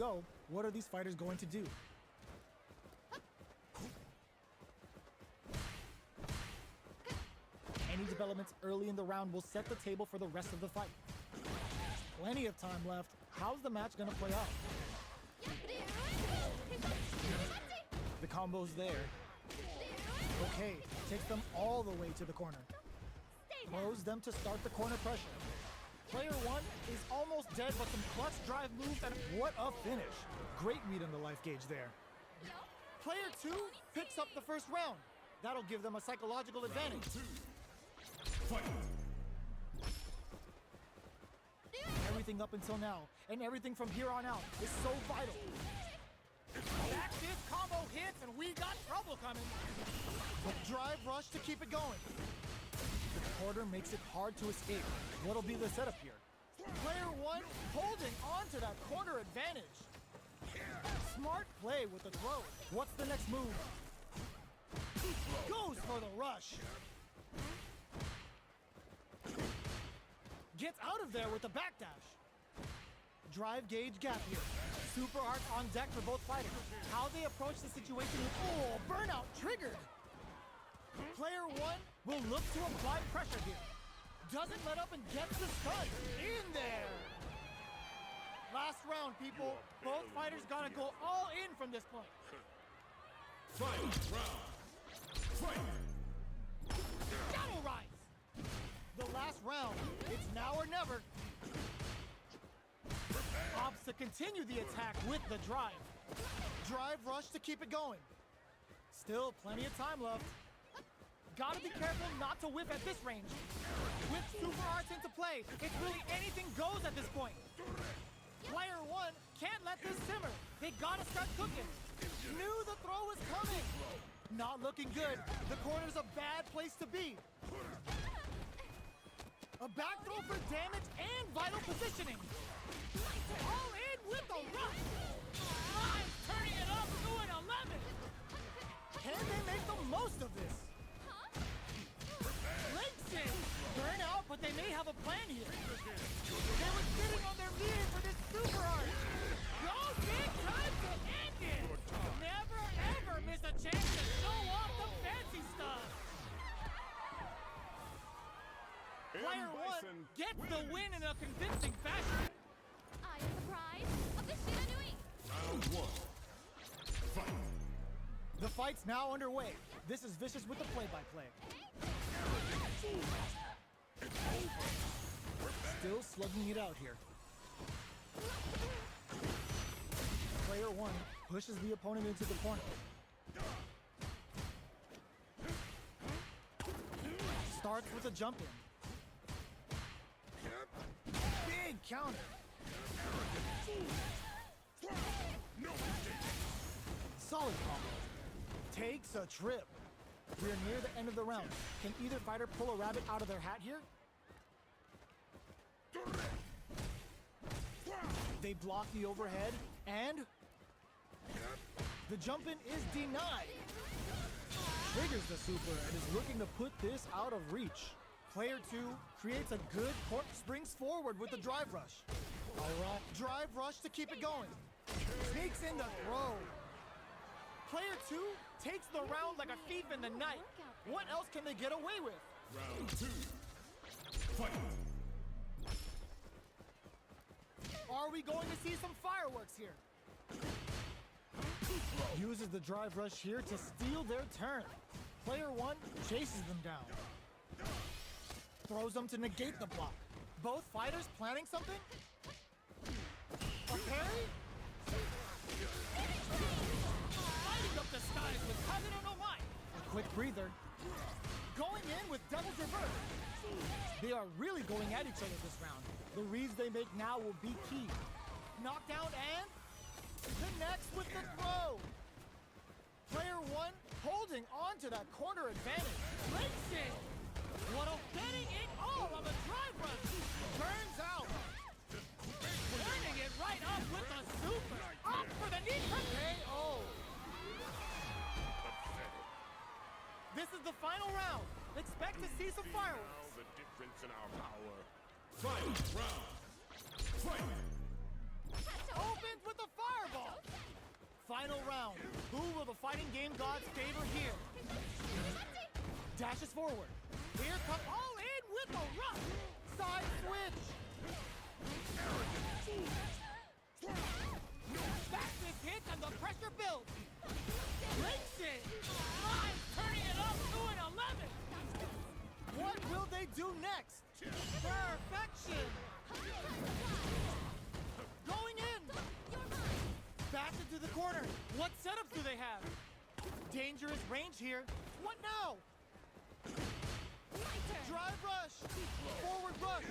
go, what are these fighters going to do? Any developments early in the round will set the table for the rest of the fight. Plenty of time left. How's the match gonna play out? The combo's there. Okay, takes them all the way to the corner. Throws them to start the corner pressure. Player 1 is almost dead, but some clutch drive moves, and what a finish. Great read on the life gauge there. Player 2 picks up the first round. That'll give them a psychological advantage. Everything up until now, and everything from here on out, is so vital. Active combo hits, and we got trouble coming. But drive rush to keep it going. The quarter makes it hard to escape. What'll be the setup here? Player 1 holding on to that corner advantage. Smart play with the throw. What's the next move? Goes for the rush. Gets out of there with the backdash. Drive gauge gap here. Super arts on deck for both fighters. How they approach the situation with, oh, burnout triggered. Player 1 will look to apply pressure here. Doesn't let up and gets the stun. In there. Last round, people. Both fighters gotta go all in from this point. Fight round. Fight. Double rise. The last round, it's now or never. Opts to continue the attack with the drive. Drive rush to keep it going. Still plenty of time left. Gotta be careful not to whiff at this range. With super arts into play, it's really anything goes at this point. Player 1 can't let this simmer. They gotta start cooking. Knew the throw was coming. Not looking good. The corner's a bad place to be. A back throw for damage and vital positioning. All in with the rush. Live turning it up to an 11. Can they make the most of this? Links in. Burn out, but they may have a plan here. They were sitting on their VA for this super art. Go big time to end it. Never ever miss a chance to show off the fancy stuff. Player 1 gets the win in a convincing fashion. I am the prize of the Shiranui. Round 1. Fight. The fight's now underway. This is Vicious with the play-by-play. Still slugging it out here. Player 1 pushes the opponent into the corner. Starts with a jump in. Big counter. Solid combo. Takes a trip. We're near the end of the round. Can either fighter pull a rabbit out of their hat here? They block the overhead, and the jump in is denied. Triggers the super and is looking to put this out of reach. Player 2 creates a good court, springs forward with the drive rush. All right, drive rush to keep it going. Sneaks in the throw. Player 2 takes the round like a thief in the night. What else can they get away with? Round 2. Fight. Are we going to see some fireworks here? Uses the drive rush here to steal their turn. Player 1 chases them down. Throws them to negate the block. Both fighters planning something? A parry? Lighting up the skies with I don't know why. A quick breather. Going in with devil's reverse. They are really going at each other this round. The reads they make now will be key. Knockdown and connects with the throw. Player 1 holding on to that corner advantage. Breaks it. Waddle getting it all on the drive rush. Burns out. Turning it right up with the super. Up for the knee for KO. This is the final round. Expect to see some fireworks. The difference in our power. Fight round. Fight. Opens with a fireball. Final round. Who will the fighting game gods favor here? Dashes forward. Here comes all in with a rush. Side switch. Fastest hit and the pressure builds. Breaks it. Live turning it up to an 11. What will they do next? Perfection. Going in. Back into the corner. What setups do they have? Dangerous range here. What now? Drive rush. Forward rush.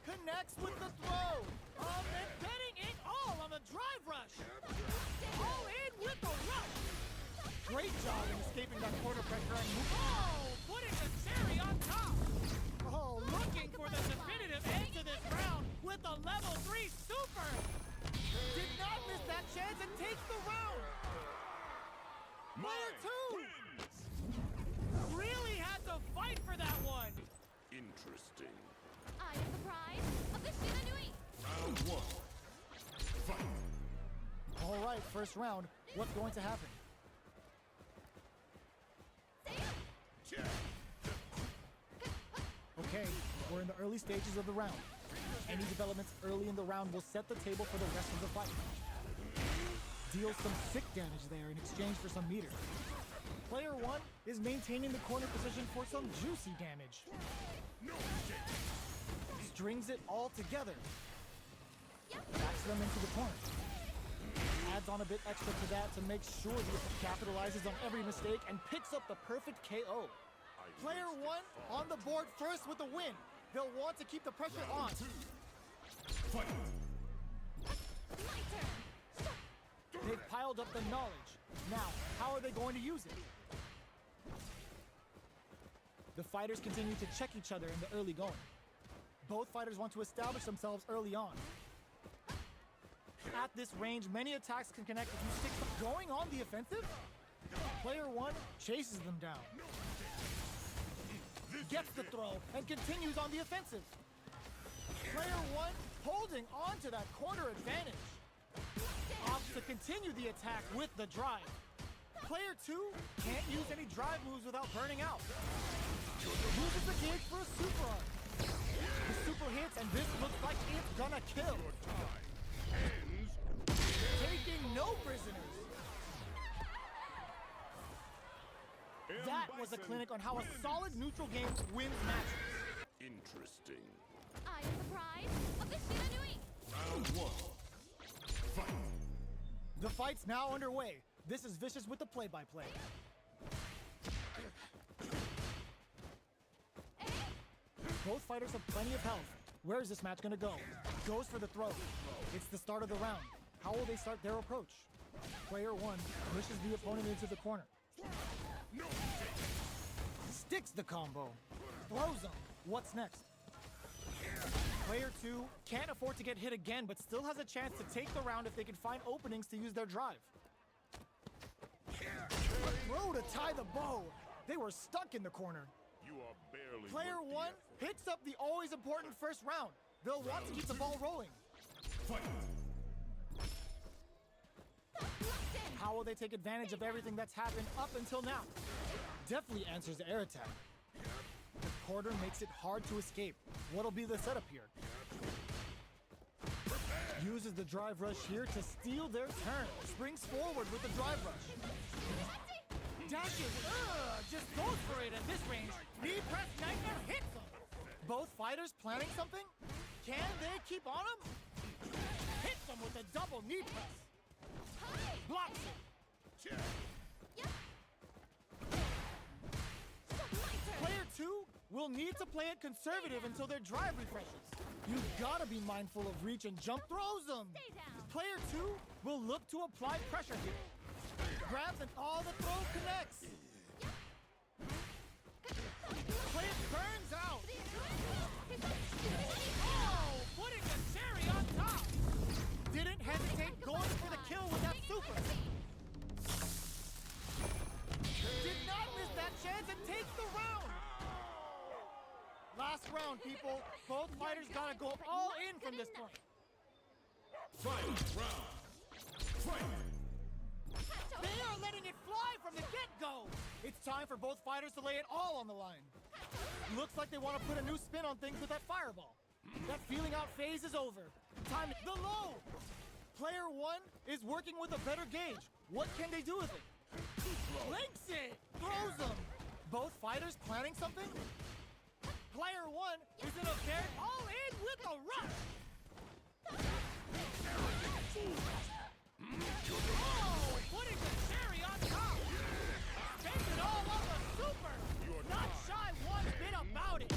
Connects with the throw. And betting it all on the drive rush. All in with the rush. Great job in escaping that corner pressure and putting the cherry on top. Oh, looking for the definitive end to this round with a level 3 super. Did not miss that chance and takes the round. Player 2 really had to fight for that one. Interesting. I am the prize of the Shina Nui. Round 1. Fight. All right, first round. What's going to happen? Okay, we're in the early stages of the round. Any developments early in the round will set the table for the rest of the fight. Deal some sick damage there in exchange for some meter. Player 1 is maintaining the corner position for some juicy damage. Strings it all together. Backs them into the corner. Adds on a bit extra to that to make sure he capitalizes on every mistake and picks up the perfect KO. Player 1 on the board first with the win. They'll want to keep the pressure on. Fight. My turn. They've piled up the knowledge. Now, how are they going to use it? The fighters continue to check each other in the early going. Both fighters want to establish themselves early on. At this range, many attacks can connect if you stick going on the offensive. Player 1 chases them down. Gets the throw and continues on the offensive. Player 1 holding on to that corner advantage. Opts to continue the attack with the drive. Player 2 can't use any drive moves without burning out. Uses the gauge for a super arc. The super hits and this looks like it's gonna kill. Taking no prisoners. That was a clinic on how a solid neutral game wins matches. Interesting. I am the prize of the Shina Nui. Round 1. Fight. The fight's now underway. This is Vicious with the play-by-play. Both fighters have plenty of health. Where is this match gonna go? Goes for the throw. It's the start of the round. How will they start their approach? Player 1 pushes the opponent into the corner. Sticks the combo. Throws him. What's next? Player 2 can't afford to get hit again, but still has a chance to take the round if they can find openings to use their drive. A throw to tie the bow. They were stuck in the corner. You are barely. Player 1 picks up the always important first round. They'll want to keep the ball rolling. Fight. How will they take advantage of everything that's happened up until now? Definitely answers the air attack. The quarter makes it hard to escape. What'll be the setup here? Uses the drive rush here to steal their turn. Springs forward with the drive rush. Dashes, just goes for it at this range. Knee press nightmare hits him. Both fighters planning something? Can they keep on him? Hits him with a double knee press. Blocks it. Player 2 will need to play it conservative until their drive refreshes. You gotta be mindful of reach and jump throws them. Player 2 will look to apply pressure here. Grabs and all the throw connects. Player burns out. Oh, putting the cherry on top. Didn't hesitate going for the kill with that super. Did not miss that chance and takes the round. Last round, people. Both fighters gotta go all in from this point. Fight round. Fight. They are letting it fly from the get-go! It's time for both fighters to lay it all on the line. Looks like they want to put a new spin on things with that fireball. That feeling out phase is over. Time to... The low! Player one is working with a better gauge. What can they do with it? Links it! Throws them! Both fighters planning something? Player one is in a very... All in with a rush! Oh, putting the cherry on top! Spins it all on the super! Not shy one bit about it!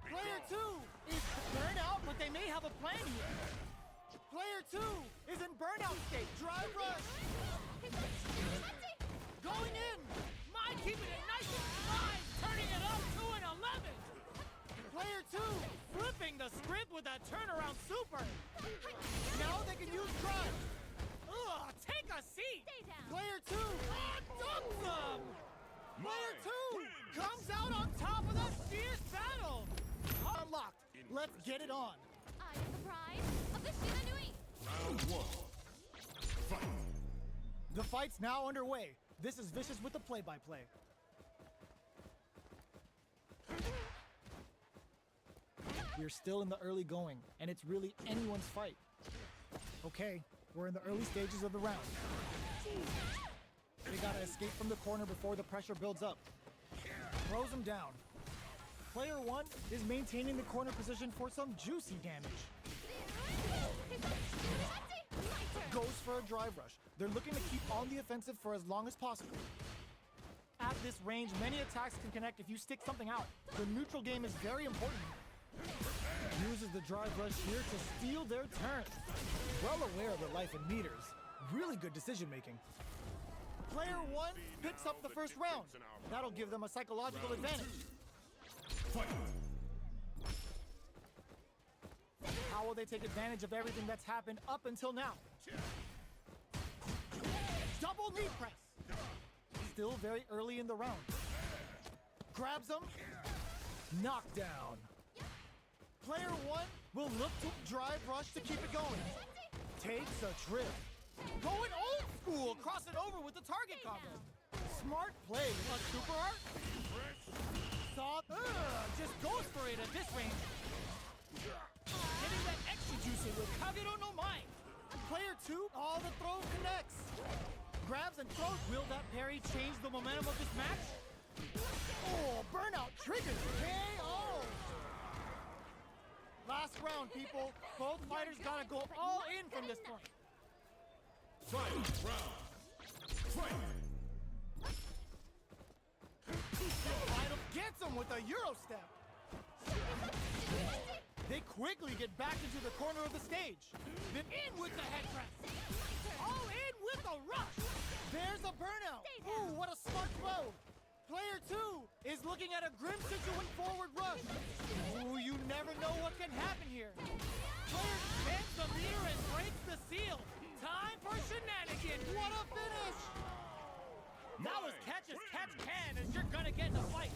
Player two is burnout, but they may have a plan here. Player two is in burnout state. Drive rush! Going in! Mai keeping it nice and fine, turning it up to an 11! Player two flipping the script with that turnaround super! Now they can use drive! Ugh, take a seat! Stay down. Player two dumps them! Player two comes out on top of that fierce battle! Unlocked. Let's get it on. I am the prize of the Shiranui. Round one. Fight. The fight's now underway. This is Vicious with the play-by-play. We're still in the early going, and it's really anyone's fight. Okay, we're in the early stages of the round. They gotta escape from the corner before the pressure builds up. Throws him down. Player one is maintaining the corner position for some juicy damage. Goes for a drive rush. They're looking to keep on the offensive for as long as possible. At this range, many attacks can connect if you stick something out. The neutral game is very important. Uses the drive rush here to steal their turn. Well aware of their life in meters. Really good decision making. Player one picks up the first round. That'll give them a psychological advantage. Fight. How will they take advantage of everything that's happened up until now? Double knee press. Still very early in the round. Grabs him. Knockdown. Player one will look to drive rush to keep it going. Takes a trip. Going old school, crossing over with the target combo. Smart play, a super art. Just goes for it at this range. Getting that extra juicy with Kagero no Mai. Player two, all the throw connects. Grabs and throws. Will that parry change the momentum of this match? Oh, burnout triggers. KO. Last round, people. Both fighters gotta go all in from this point. Fight round. Fight. Vital gets him with a Euro step. They quickly get back into the corner of the stage. Then in with the head press. All in with a rush. There's a burnout. Ooh, what a smart throw. Player two is looking at a grim situation forward rush. Ooh, you never know what can happen here. Player bends the meter and breaks the seal. Time for shenanigans. What a finish. That was catch as catch can, and you're gonna get in a fight.